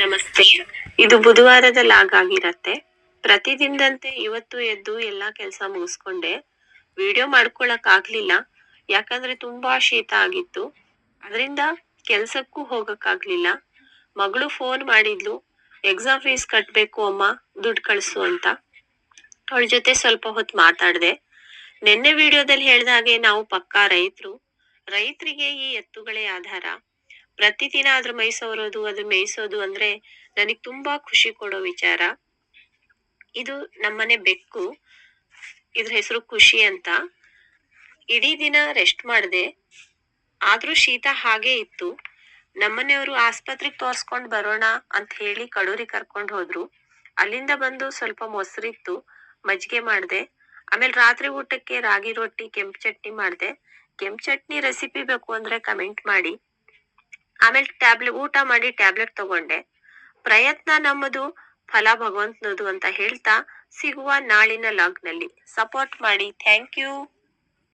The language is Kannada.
ನಮಸ್ತೆ. ಇದು ಬುಧವಾರದ ಲಾಗ್ ಆಗಿರತ್ತೆ. ಪ್ರತಿದಿನದಂತೆ ಇವತ್ತು ಎದ್ದು ಎಲ್ಲಾ ಕೆಲಸ ಮುಗಿಸ್ಕೊಂಡೆ. ವಿಡಿಯೋ ಮಾಡ್ಕೊಳಕ್ ಆಗ್ಲಿಲ್ಲ, ಯಾಕಂದ್ರೆ ತುಂಬಾ ಶೀತ ಆಗಿತ್ತು. ಅದರಿಂದ ಕೆಲ್ಸಕ್ಕೂ ಹೋಗಕ್ ಆಗ್ಲಿಲ್ಲ. ಮಗಳು ಫೋನ್ ಮಾಡಿದ್ಲು, ಎಕ್ಸಾಮ್ ಫೀಸ್ ಕಟ್ಬೇಕು ಅಮ್ಮ, ದುಡ್ಡು ಕಳ್ಸು ಅಂತ. ಅವಳ ಜೊತೆ ಸ್ವಲ್ಪ ಹೊತ್ತು ಮಾತಾಡ್ದೆ. ನಿನ್ನೆ ವಿಡಿಯೋದಲ್ಲಿ ಹೇಳ್ದ ಹಾಗೆ ನಾವು ಪಕ್ಕಾ ರೈತರು. ರೈತರಿಗೆ ಈ ಎತ್ತುಗಳೇ ಆಧಾರ. ಪ್ರತಿದಿನ ಅದ್ರ ಮೈ ಸವರೋದು, ಅದ್ರ ಮೇಯಿಸೋದು ಅಂದ್ರೆ ನನಗ್ ತುಂಬಾ ಖುಷಿ ಕೊಡೋ ವಿಚಾರ. ಇದು ನಮ್ಮನೆ ಬೆಕ್ಕು. ಇದ್ರ ಹೆಸರು ಖುಷಿ ಅಂತ. ಇಡೀ ದಿನ ರೆಸ್ಟ್ ಮಾಡ್ದೆ, ಆದ್ರೂ ಶೀತ ಹಾಗೆ ಇತ್ತು. ನಮ್ಮನೆಯವರು ಆಸ್ಪತ್ರೆಗೆ ತೋರ್ಸ್ಕೊಂಡ್ ಬರೋಣ ಅಂತ ಹೇಳಿ ಕಡೂರಿ ಕರ್ಕೊಂಡ್ ಹೋದ್ರು. ಅಲ್ಲಿಂದ ಬಂದು ಸ್ವಲ್ಪ ಮೊಸರಿತ್ತು, ಮಜ್ಜಿಗೆ ಮಾಡ್ದೆ. ಆಮೇಲೆ ರಾತ್ರಿ ಊಟಕ್ಕೆ ರಾಗಿ ರೊಟ್ಟಿ, ಕೆಂಪು ಚಟ್ನಿ ಮಾಡ್ದೆ. ಕೆಂಪು ಚಟ್ನಿ ರೆಸಿಪಿ ಬೇಕು ಅಂದ್ರೆ ಕಮೆಂಟ್ ಮಾಡಿ. ಆಮೇಲೆ ಊಟ ಮಾಡಿ ಟ್ಯಾಬ್ಲೆಟ್ ತಗೊಂಡೆ. ಪ್ರಯತ್ನ ನಮ್ಮದು, ಫಲ ಭಗವಂತನದು ಅಂತ ಹೇಳ್ತಾ ಸಿಗುವ ನಾಳಿನ ಲಾಗ್ನಲ್ಲಿ. ಸಪೋರ್ಟ್ ಮಾಡಿ. Thank you.